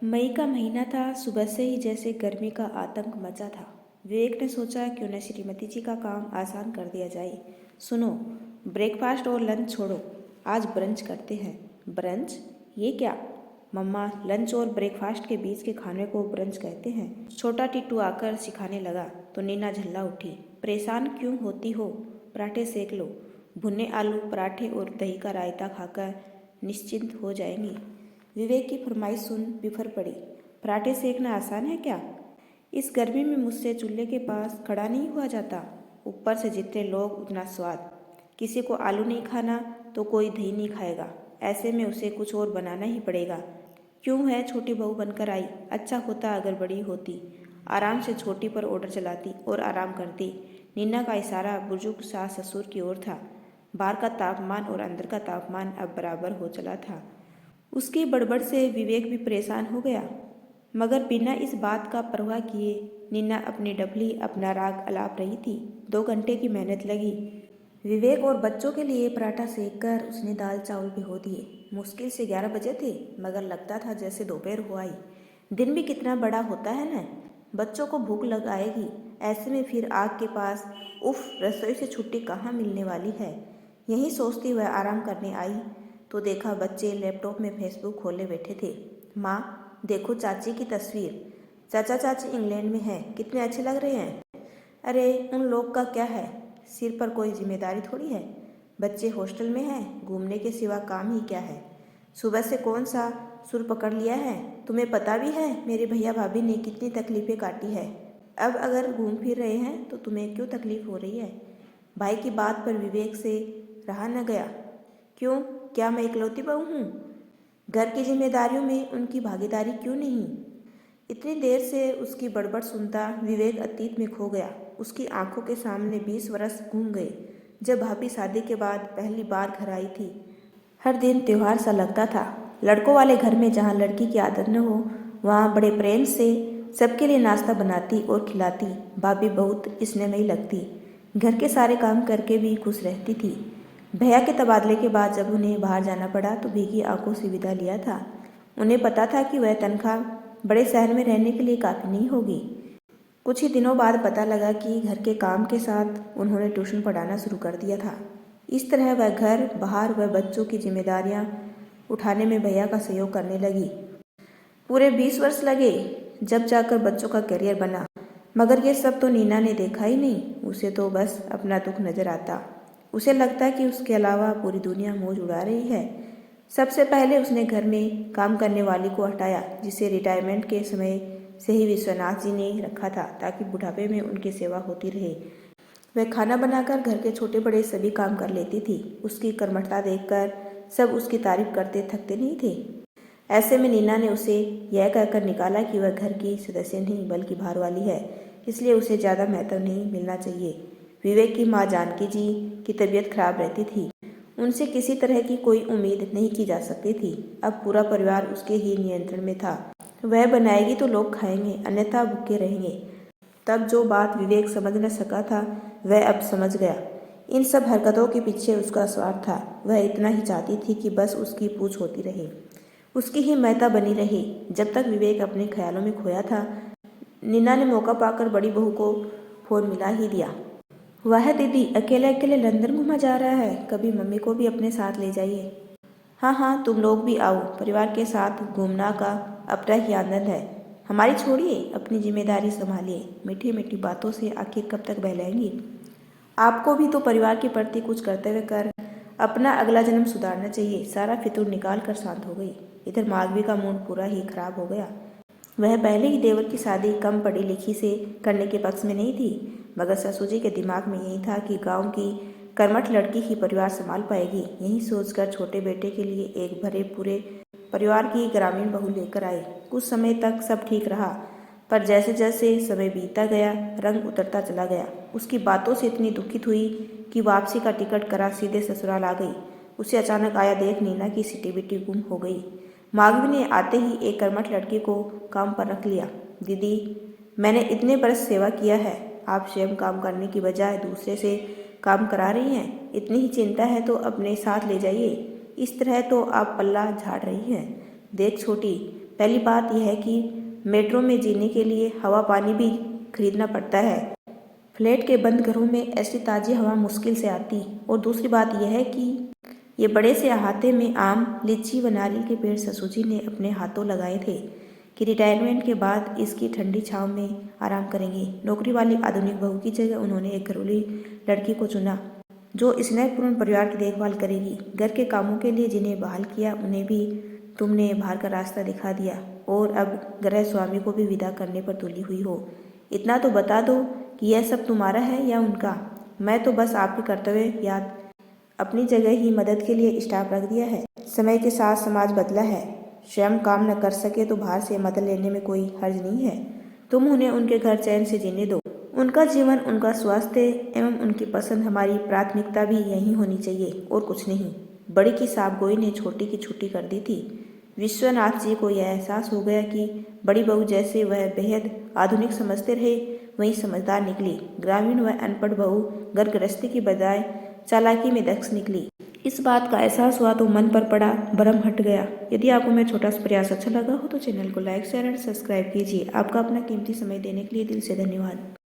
मई का महीना था। सुबह से ही जैसे गर्मी का आतंक मचा था। विवेक ने सोचा क्यों न श्रीमती जी का काम आसान कर दिया जाए। सुनो, ब्रेकफास्ट और लंच छोड़ो, आज ब्रंच करते हैं। ब्रंच? ये क्या? मम्मा, लंच और ब्रेकफास्ट के बीच के खाने को ब्रंच कहते हैं। छोटा टिट्टू आकर सिखाने लगा तो नीना झल्ला उठी। परेशान क्यों होती हो? पराठे सेक लो। भुने आलू पराठे और दही का रायता खाकर निश्चिंत हो जाएंगी। विवेक की फरमाइश सुन बिफर पड़ी। पराठे सेकना आसान है क्या? इस गर्मी में मुझसे चूल्हे के पास खड़ा नहीं हुआ जाता। ऊपर से जितने लोग उतना स्वाद। किसी को आलू नहीं खाना तो कोई दही नहीं खाएगा। ऐसे में उसे कुछ और बनाना ही पड़ेगा। क्यों है छोटी बहू बनकर आई? अच्छा होता अगर बड़ी होती। आराम से छोटी पर ऑर्डर चलाती और आराम करती। नीना का इशारा बुजुर्ग सास ससुर की ओर था। बाहर का तापमान और अंदर का तापमान अब बराबर हो चला था। उसकी बड़बड़ से विवेक भी परेशान हो गया, मगर बिना इस बात का परवाह किए नीना अपनी डफली अपना राग अलाप रही थी। 2 घंटे की मेहनत लगी। विवेक और बच्चों के लिए पराठा सेक कर उसने दाल चावल भिगो दिए। मुश्किल से 11 बजे थे, मगर लगता था जैसे दोपहर हो आई। दिन भी कितना बड़ा होता है न। बच्चों को भूख लग आएगी, ऐसे में फिर आग के पास। उफ, रसोई से छुट्टी कहाँ मिलने वाली है। यही सोचती वह आराम करने आई तो देखा बच्चे लैपटॉप में फेसबुक खोले बैठे थे। माँ, देखो चाची की तस्वीर। चाचा चाची इंग्लैंड में हैं, कितने अच्छे लग रहे हैं। अरे उन लोग का क्या है, सिर पर कोई जिम्मेदारी थोड़ी है। बच्चे हॉस्टल में हैं, घूमने के सिवा काम ही क्या है। सुबह से कौन सा सुर पकड़ लिया है। तुम्हें पता भी है मेरे भैया भाभी ने कितनी तकलीफ़ें काटी है। अब अगर घूम फिर रहे हैं तो तुम्हें क्यों तकलीफ़ हो रही है। भाई की बात पर विवेक से रहा न गया। क्यों, क्या मैं इकलौती बहू हूँ? घर की जिम्मेदारियों में उनकी भागीदारी क्यों नहीं? इतनी देर से उसकी बड़बड़ सुनता विवेक अतीत में खो गया। उसकी आंखों के सामने 20 वर्ष घूम गए, जब भाभी शादी के बाद पहली बार घर आई थी। हर दिन त्योहार सा लगता था। लड़कों वाले घर में जहाँ लड़की की आदत न हो, वहाँ बड़े प्रेम से सबके लिए नाश्ता बनाती और खिलाती। भाभी बहुत स्नेहमयी लगती। घर के सारे काम करके भी खुश रहती थी। भैया के तबादले के बाद जब उन्हें बाहर जाना पड़ा तो भीगी आंखों से विदा लिया था। उन्हें पता था कि वह तनख्वाह बड़े शहर में रहने के लिए काफ़ी नहीं होगी। कुछ ही दिनों बाद पता लगा कि घर के काम के साथ उन्होंने ट्यूशन पढ़ाना शुरू कर दिया था। इस तरह वह घर बाहर व बच्चों की जिम्मेदारियां उठाने में भैया का सहयोग करने लगी। पूरे 20 वर्ष लगे जब जाकर बच्चों का करियर बना, मगर ये सब तो नीना ने देखा ही नहीं। उसे तो बस अपना दुख नजर आता। उसे लगता कि उसके अलावा पूरी दुनिया मौज उड़ा रही है। सबसे पहले उसने घर में काम करने वाली को हटाया, जिसे रिटायरमेंट के समय से ही विश्वनाथ जी ने रखा था, ताकि बुढ़ापे में उनकी सेवा होती रहे। वह खाना बनाकर घर के छोटे बड़े सभी काम कर लेती थी। उसकी कर्मठता देखकर सब उसकी तारीफ करते थकते नहीं थे। ऐसे में नीना ने उसे यह कहकर निकाला कि वह घर की सदस्य नहीं बल्कि बाहर वाली है, इसलिए उसे ज़्यादा महत्व नहीं मिलना चाहिए। विवेक की माँ जानकी जी की तबीयत खराब रहती थी। उनसे किसी तरह की कोई उम्मीद नहीं की जा सकती थी। अब पूरा परिवार उसके ही नियंत्रण में था। वह बनाएगी तो लोग खाएंगे, अन्यथा भूखे रहेंगे। तब जो बात विवेक समझ न सका था वह अब समझ गया। इन सब हरकतों के पीछे उसका स्वार्थ था। वह इतना ही चाहती थी कि बस उसकी पूछ होती रहे, उसकी ही महत्ता बनी रहे। जब तक विवेक अपने ख्यालों में खोया था, नीना ने मौका पाकर बड़ी बहू को फोन मिला ही दिया। वह दीदी अकेले अकेले लंदन घूमा जा रहा है, कभी मम्मी को भी अपने साथ ले जाइए। हाँ हाँ, तुम लोग भी आओ, परिवार के साथ घूमना का अपना ही आनंद है। हमारी छोड़िए, अपनी जिम्मेदारी संभालिए। मीठी मीठी बातों से आखिर कब तक बहलाएंगी। आपको भी तो परिवार के प्रति कुछ कर्तव्य कर अपना अगला जन्म सुधारना चाहिए। सारा फितूर निकाल कर शांत हो गई। इधर माधवी का मूड पूरा ही खराब हो गया। वह पहले ही देवर की शादी कम पढ़ी लिखी से करने के पक्ष में नहीं थी, मगर ससुर जी के दिमाग में यही था कि गांव की कर्मठ लड़की ही परिवार संभाल पाएगी। यही सोचकर छोटे बेटे के लिए एक भरे पूरे परिवार की ग्रामीण बहू लेकर आए। कुछ समय तक सब ठीक रहा, पर जैसे जैसे समय बीतता गया रंग उतरता चला गया। उसकी बातों से इतनी दुखित हुई कि वापसी का टिकट करा सीधे ससुराल आ गई। उसे अचानक आया देख नीना की सिटी बिटी गुम हो गई। माधवी ने आते ही एक कर्मठ लड़की को काम पर रख लिया। दीदी, मैंने इतने बरस सेवा किया है, आप स्वयं काम करने की बजाय दूसरे से काम करा रही हैं। इतनी ही चिंता है तो अपने साथ ले जाइए। इस तरह तो आप पल्ला झाड़ रही हैं। देख छोटी, पहली बात यह है कि मेट्रो में जीने के लिए हवा पानी भी खरीदना पड़ता है। फ्लैट के बंद घरों में ऐसी ताज़ी हवा मुश्किल से आती। और दूसरी बात यह है कि ये बड़े से अहाते में आम, लीची व नारियल के पेड़ ससुर जी ने अपने हाथों लगाए थे कि रिटायरमेंट के बाद इसकी ठंडी छांव में आराम करेंगे। नौकरी वाली आधुनिक बहू की जगह उन्होंने एक घरेलू लड़की को चुना जो स्नेहपूर्ण परिवार की देखभाल करेगी। घर के कामों के लिए जिन्हें बहाल किया उन्हें भी तुमने बाहर का रास्ता दिखा दिया और अब गृह स्वामी को भी विदा करने पर तुली हुई हो। इतना तो बता दो कि यह सब तुम्हारा है या उनका। मैं तो बस आपके कर्तव्य याद अपनी जगह ही मदद के लिए स्टाफ रख दिया है। समय के साथ समाज बदला है। स्वयं काम न कर सके तो बाहर से मदद लेने में कोई हर्ज नहीं है। तुम उन्हें उनके घर चैन से जीने दो। उनका जीवन, उनका स्वास्थ्य एवं उनकी पसंद हमारी प्राथमिकता भी यही होनी चाहिए और कुछ नहीं। बड़ी की साफगोई ने छोटी की छुट्टी कर दी थी। विश्वनाथ जी को यह एहसास हो गया कि बड़ी बहू जैसे वह बेहद आधुनिक समझते रहे वहीं समझदार निकली। ग्रामीण व अनपढ़ बहू घर गृहस्थी की बजाय चालाकी में दक्ष निकली। इस बात का एहसास हुआ तो मन पर पड़ा भरम हट गया। यदि आपको मेरा छोटा सा प्रयास अच्छा लगा हो तो चैनल को लाइक, शेयर एंड सब्सक्राइब कीजिए। आपका अपना कीमती समय देने के लिए दिल से धन्यवाद।